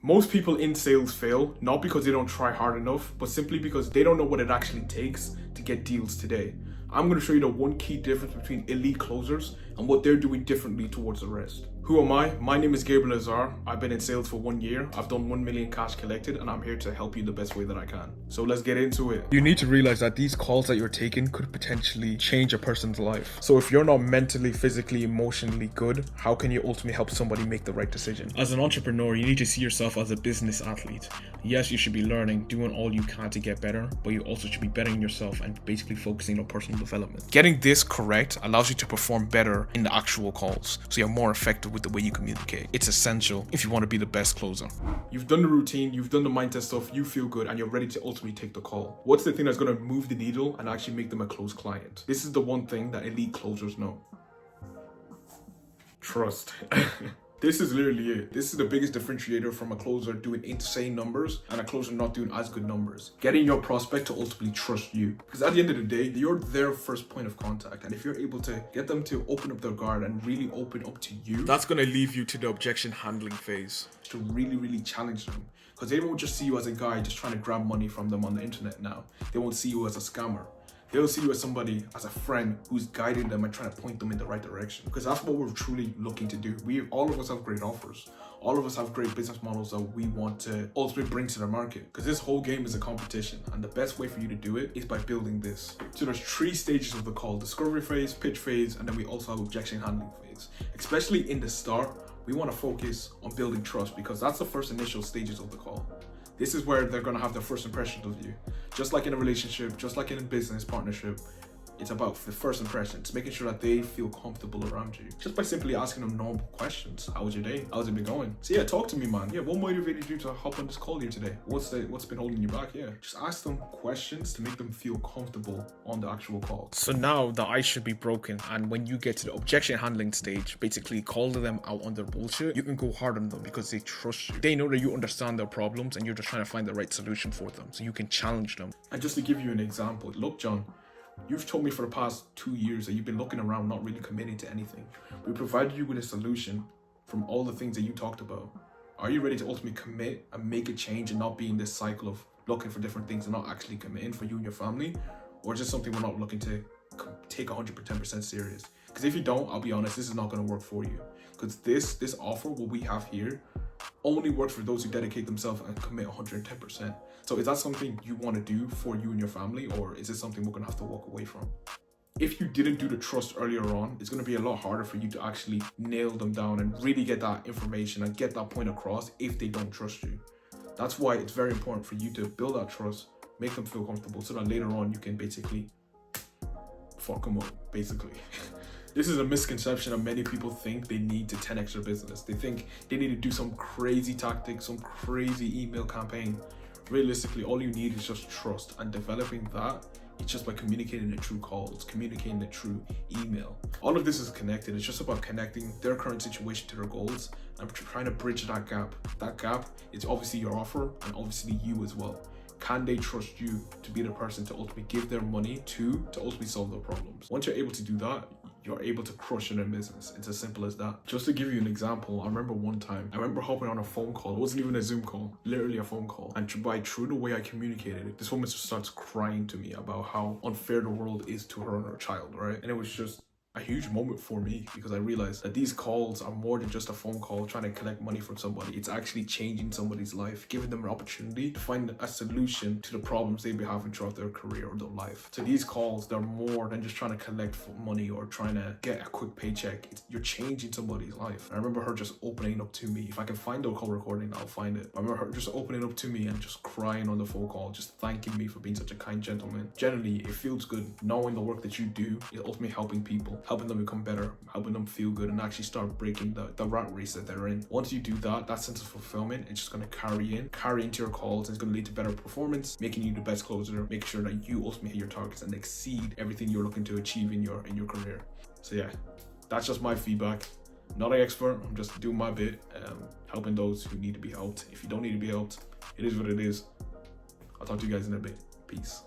Most people in sales fail, not because they don't try hard enough, but simply because they don't know what it actually takes to get deals today. I'm going to show you the one key difference between elite closers and what they're doing differently towards the rest. Who am I? My name is Gabriel Azar. I've been in sales for 1 year. I've done 1 million cash collected, and I'm here to help you the best way that I can. So let's get into it. You need to realize that these calls that you're taking could potentially change a person's life. So if you're not mentally, physically, emotionally good, how can you ultimately help somebody make the right decision? As an entrepreneur, you need to see yourself as a business athlete. Yes, you should be learning, doing all you can to get better, but you also should be bettering yourself and basically focusing on personal development. Getting this correct allows you to perform better in the actual calls, so you're more effective with the way you communicate. It's essential if you want to be the best closer. You've done the routine, you've done the mindset stuff, you feel good, and you're ready to ultimately take the call. What's the thing that's going to move the needle and actually make them a close client? This is the one thing that elite closers know. Trust. This is literally it. This is the biggest differentiator from a closer doing insane numbers and a closer not doing as good numbers. Getting your prospect to ultimately trust you. Because at the end of the day, you're their first point of contact. And if you're able to get them to open up their guard and really open up to you, that's going to leave you to the objection handling phase. To really challenge them. Because they won't just see you as a guy just trying to grab money from them on the internet now. They won't see you as a scammer. They'll see you as somebody, as a friend who's guiding them and trying to point them in the right direction. Because that's what we're truly looking to do. All of us have great offers. All of us have great business models that we want to ultimately bring to the market. Because this whole game is a competition. And the best way for you to do it is by building this. So there's 3 stages of the call: discovery phase, pitch phase, and then we also have objection handling phase. Especially in the start, we want to focus on building trust because that's the first initial stages of the call. This is where they're going to have their first impressions of you. Just like in a relationship, just like in a business partnership, it's about the first impressions, making sure that they feel comfortable around you. Just by simply asking them normal questions. How was your day? How's it been going? So yeah, talk to me, man. Yeah, what motivated you to hop on this call here today? What's been holding you back? Yeah, just ask them questions to make them feel comfortable on the actual call. So now the ice should be broken, and when you get to the objection handling stage, basically call them out on their bullshit, you can go hard on them because they trust you. They know that you understand their problems and you're just trying to find the right solution for them, so you can challenge them. And just to give you an example, look, John, you've told me for the past 2 years that you've been looking around, not really committing to anything. We provided you with a solution from all the things that you talked about. Are you ready to ultimately commit and make a change and not be in this cycle of looking for different things and not actually committing for you and your family? Or is this something we're not looking to take 110% serious? Because if you don't, I'll be honest, this is not going to work for you. Because this offer, what we have here, only works for those who dedicate themselves and commit 110%. So is that something you want to do for you and your family, or is it something we're going to have to walk away from? If you didn't do the trust earlier on, it's going to be a lot harder for you to actually nail them down and really get that information and get that point across if they don't trust you. That's why it's very important for you to build that trust, make them feel comfortable, so that later on you can basically fuck them up, basically. This is a misconception that many people think they need to 10x their business. They think they need to do some crazy tactic, some crazy email campaign. Realistically, all you need is just trust, and developing that, it's just by communicating the true calls, communicating the true email. All of this is connected. It's just about connecting their current situation to their goals and trying to bridge that gap. That gap is obviously your offer and obviously you as well. Can they trust you to be the person to ultimately give their money to ultimately solve their problems? Once you're able to do that, you're able to crush in their business. It's as simple as that. Just to give you an example, I remember one time, I remember hopping on a phone call. It wasn't even a Zoom call, literally a phone call. And through the way I communicated it, this woman just starts crying to me about how unfair the world is to her and her child, right? And it was just a huge moment for me because I realized that these calls are more than just a phone call trying to collect money from somebody. It's actually changing somebody's life, giving them an opportunity to find a solution to the problems they've been having throughout their career or their life. So these calls, they're more than just trying to collect money or trying to get a quick paycheck. You're changing somebody's life. I remember her just opening up to me. If I can find the call recording, I'll find it. I remember her just opening up to me and just crying on the phone call, just thanking me for being such a kind gentleman. Generally, it feels good knowing the work that you do is ultimately helping people, helping them become better, helping them feel good and actually start breaking the rat race that they're in. Once you do that, that sense of fulfillment, it's just going to carry into your calls, and it's going to lead to better performance, making you the best closer, making sure that you ultimately hit your targets and exceed everything you're looking to achieve in your career. So yeah, that's just my feedback. Not an expert, I'm just doing my bit, helping those who need to be helped. If you don't need to be helped, it is what it is. I'll talk to you guys in a bit. Peace.